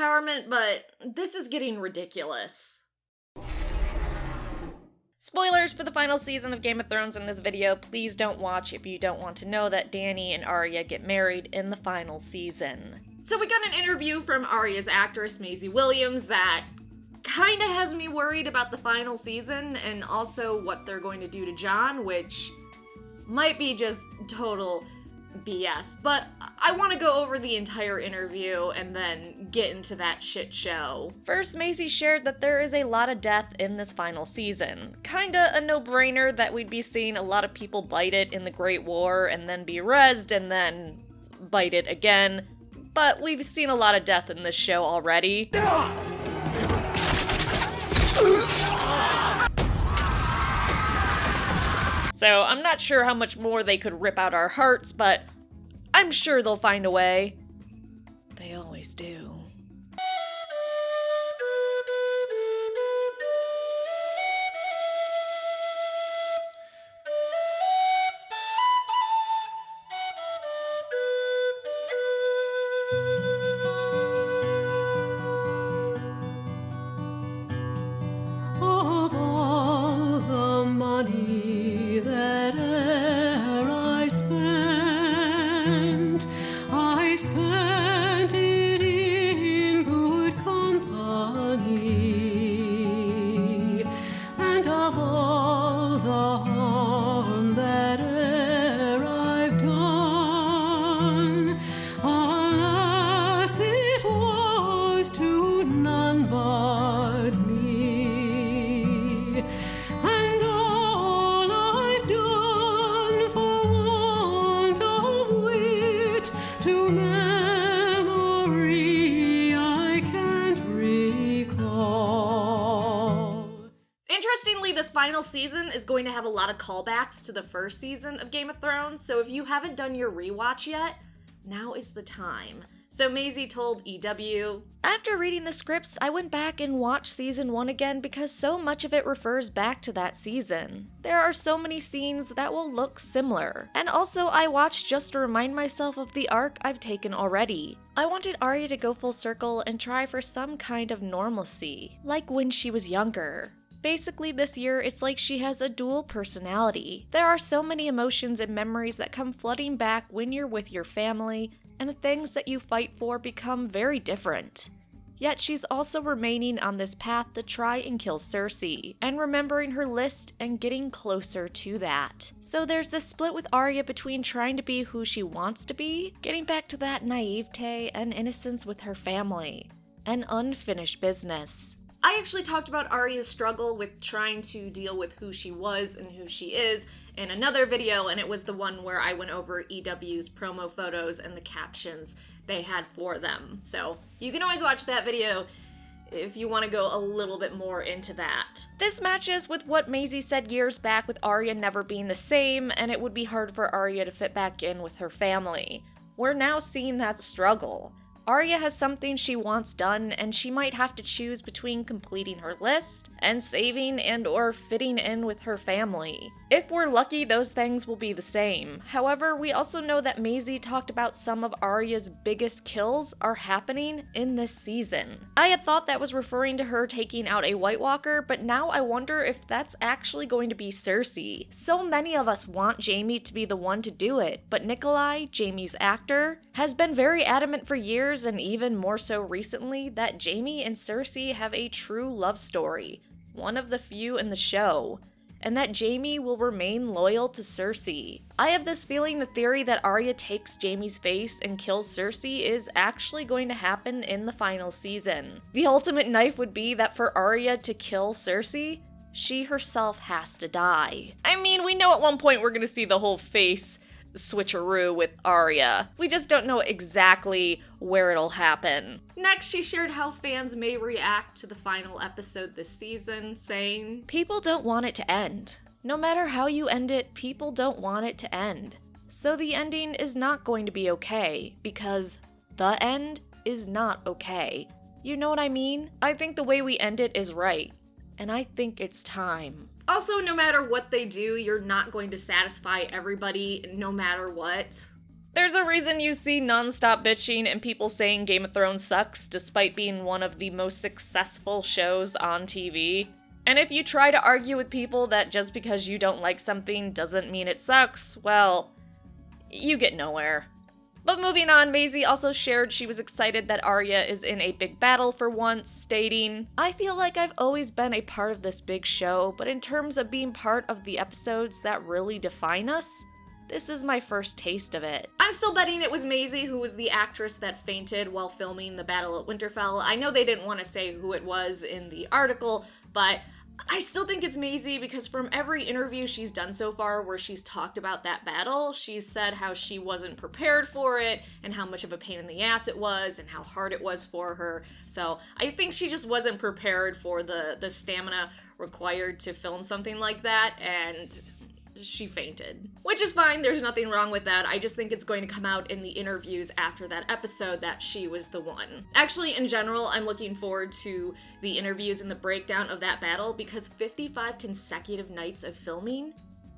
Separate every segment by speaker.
Speaker 1: empowerment, but this is getting ridiculous. Spoilers for the final season of Game of Thrones in this video. Please don't watch if you don't want to know that Dany and Arya get married in the final season. So we got an interview from Arya's actress, Maisie Williams, that kinda has me worried about the final season and also what they're going to do to Jon, which might be just total BS, but I want to go over the entire interview and then get into that shit show. First, Maisie shared that there is a lot of death in this final season. Kinda a no-brainer that we'd be seeing a lot of people bite it in the Great War and then be rezzed and then bite it again, but we've seen a lot of death in this show already. So I'm not sure how much more they could rip out our hearts, but I'm sure they'll find a way. They always do.
Speaker 2: Of all the money that e'er I spent it in good company, and of all the harm that e'er I've done, alas, it was to none but me, and all I've done for want of wit to memory I can't recall.
Speaker 1: Interestingly, this final season is going to have a lot of callbacks to the first season of Game of Thrones, so if you haven't done your rewatch yet, now is the time. So Maisie told EW, "After reading the scripts, I went back and watched season 1 again because so much of it refers back to that season. There are so many scenes that will look similar. And also I watched just to remind myself of the arc I've taken already. I wanted Arya to go full circle and try for some kind of normalcy, like when she was younger. Basically, this year, it's like she has a dual personality. There are so many emotions and memories that come flooding back when you're with your family, and the things that you fight for become very different. Yet she's also remaining on this path to try and kill Cersei, and remembering her list and getting closer to that. So there's this split with Arya between trying to be who she wants to be, getting back to that naivete and innocence with her family, and unfinished business. I actually talked about Arya's struggle with trying to deal with who she was and who she is in another video, and it was the one where I went over EW's promo photos and the captions they had for them. So you can always watch that video if you want to go a little bit more into that. This matches with what Maisie said years back with Arya never being the same, and it would be hard for Arya to fit back in with her family. We're now seeing that struggle. Arya has something she wants done, and she might have to choose between completing her list and saving and or fitting in with her family. If we're lucky, those things will be the same. However, we also know that Maisie talked about some of Arya's biggest kills are happening in this season. I had thought that was referring to her taking out a White Walker, but now I wonder if that's actually going to be Cersei. So many of us want Jaime to be the one to do it, but Nikolai, Jaime's actor, has been very adamant for years, and even more so recently, that Jaime and Cersei have a true love story, one of the few in the show, and that Jaime will remain loyal to Cersei. I have this feeling the theory that Arya takes Jaime's face and kills Cersei is actually going to happen in the final season. The ultimate knife would be that for Arya to kill Cersei, she herself has to die. I mean, we know at one point we're gonna see the whole face switcheroo with Arya. We just don't know exactly where it'll happen. Next, she shared how fans may react to the final episode this season, saying, "People don't want it to end. No matter how you end it, people don't want it to end. So the ending is not going to be okay, because the end is not okay. You know what I mean? I think the way we end it is right, and I think it's time." Also, no matter what they do, you're not going to satisfy everybody no matter what. There's a reason you see non-stop bitching and people saying Game of Thrones sucks, despite being one of the most successful shows on TV. And if you try to argue with people that just because you don't like something doesn't mean it sucks, well, you get nowhere. But moving on, Maisie also shared she was excited that Arya is in a big battle for once, stating, "I feel like I've always been a part of this big show, but in terms of being part of the episodes that really define us, this is my first taste of it." I'm still betting it was Maisie who was the actress that fainted while filming the Battle at Winterfell. I know they didn't want to say who it was in the article, but I still think it's Maisie because from every interview she's done so far where she's talked about that battle, she's said how she wasn't prepared for it and how much of a pain in the ass it was and how hard it was for her. So I think she just wasn't prepared for the stamina required to film something like that, and she fainted. Which is fine, there's nothing wrong with that. I just think it's going to come out in the interviews after that episode that she was the one. Actually, in general, I'm looking forward to the interviews and the breakdown of that battle because 55 consecutive nights of filming?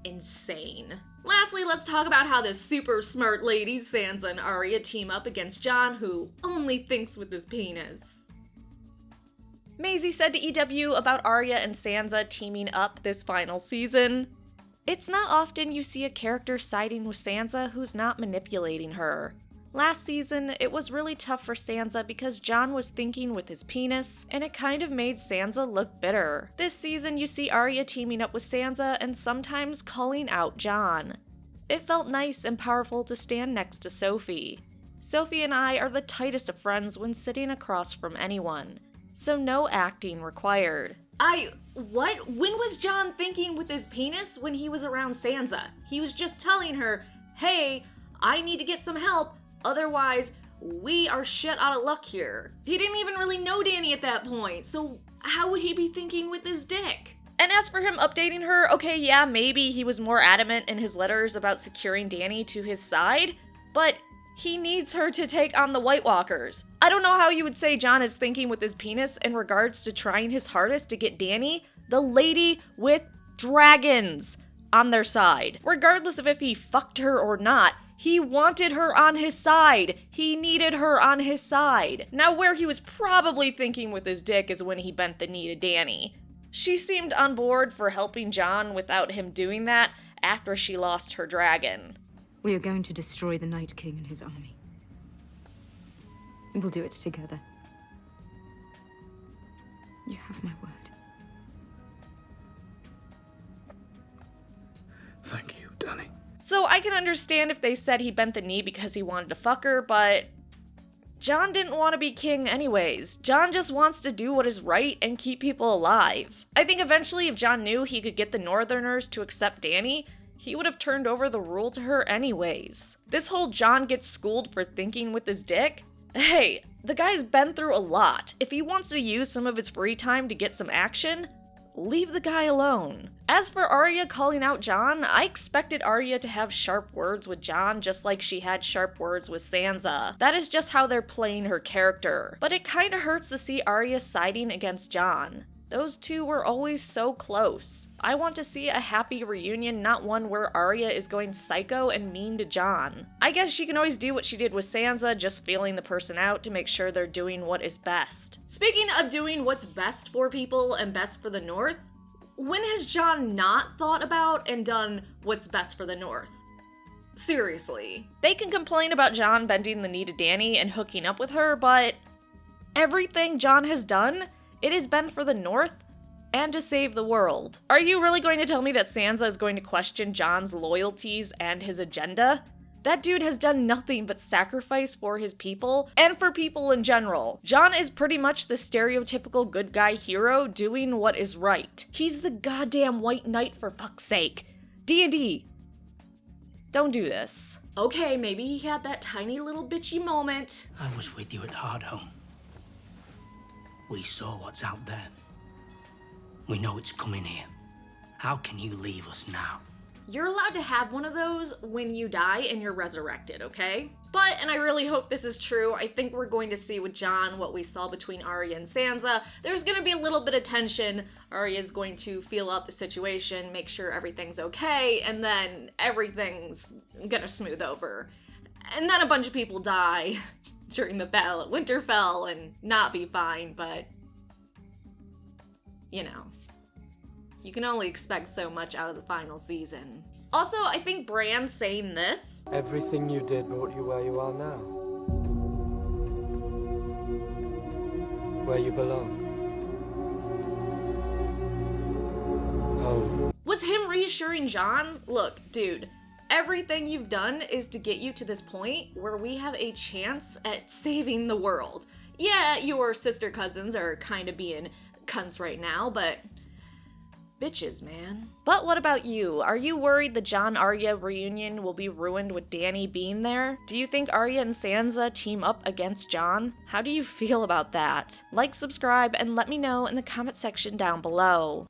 Speaker 1: Insane. Lastly, let's talk about how the super smart ladies, Sansa and Arya, team up against Jon, who only thinks with his penis. Maisie said to EW about Arya and Sansa teaming up this final season, "It's not often you see a character siding with Sansa who's not manipulating her. Last season, it was really tough for Sansa because Jon was thinking with his penis, and it kind of made Sansa look bitter. This season, you see Arya teaming up with Sansa and sometimes calling out Jon. It felt nice and powerful to stand next to Sophie. Sophie and I are the tightest of friends when sitting across from anyone, so no acting required." What? When was Jon thinking with his penis when he was around Sansa? He was just telling her, hey, I need to get some help, otherwise we are shit out of luck here. He didn't even really know Dany at that point, so how would he be thinking with his dick? And as for him updating her, okay, yeah, maybe he was more adamant in his letters about securing Dany to his side, but he needs her to take on the White Walkers. I don't know how you would say Jon is thinking with his penis in regards to trying his hardest to get Dany, the lady with dragons, on their side. Regardless of if he fucked her or not, he wanted her on his side. He needed her on his side. Now, where he was probably thinking with his dick is when he bent the knee to Dany. She seemed on board for helping Jon without him doing that after she lost her dragon.
Speaker 3: We are going to destroy the Night King and his army. We'll do it together. You have my word.
Speaker 4: Thank you, Dany.
Speaker 1: So I can understand if they said he bent the knee because he wanted to fuck her, but Jon didn't want to be king anyways. Jon just wants to do what is right and keep people alive. I think eventually if Jon knew he could get the Northerners to accept Dany, he would have turned over the rule to her anyways. This whole Jon gets schooled for thinking with his dick? Hey, the guy's been through a lot. If he wants to use some of his free time to get some action, leave the guy alone. As for Arya calling out Jon, I expected Arya to have sharp words with Jon just like she had sharp words with Sansa. That is just how they're playing her character. But it kinda hurts to see Arya siding against Jon. Those two were always so close. I want to see a happy reunion, not one where Arya is going psycho and mean to Jon. I guess she can always do what she did with Sansa, just feeling the person out to make sure they're doing what is best. Speaking of doing what's best for people and best for the North, when has Jon not thought about and done what's best for the North? Seriously. They can complain about Jon bending the knee to Dany and hooking up with her, but everything Jon has done, it has been for the North and to save the world. Are you really going to tell me that Sansa is going to question Jon's loyalties and his agenda? That dude has done nothing but sacrifice for his people and for people in general. Jon is pretty much the stereotypical good guy hero doing what is right. He's the goddamn White Knight, for fuck's sake. D&D. Don't do this. Okay, maybe he had that tiny little bitchy moment.
Speaker 5: I was with you at Hardhome. We saw what's out there. We know it's coming here. How can you leave us now?
Speaker 1: You're allowed to have one of those when you die and you're resurrected, okay? But, and I really hope this is true, I think we're going to see with Jon what we saw between Arya and Sansa. There's gonna be a little bit of tension. Arya's going to feel out the situation, make sure everything's okay, and then everything's gonna smooth over. And then a bunch of people die during the battle at Winterfell and not be fine, but, you know, you can only expect so much out of the final season. Also, I think Bran saying this.
Speaker 4: Everything you did brought you where you are now. Where you belong. Home.
Speaker 1: Was him reassuring Jon? Look, dude, everything you've done is to get you to this point where we have a chance at saving the world. Yeah, your sister cousins are kind of being cunts right now, but bitches, man. But what about you? Are you worried the Jon-Arya reunion will be ruined with Dany being there? Do you think Arya and Sansa team up against Jon? How do you feel about that? Like, subscribe, and let me know in the comment section down below.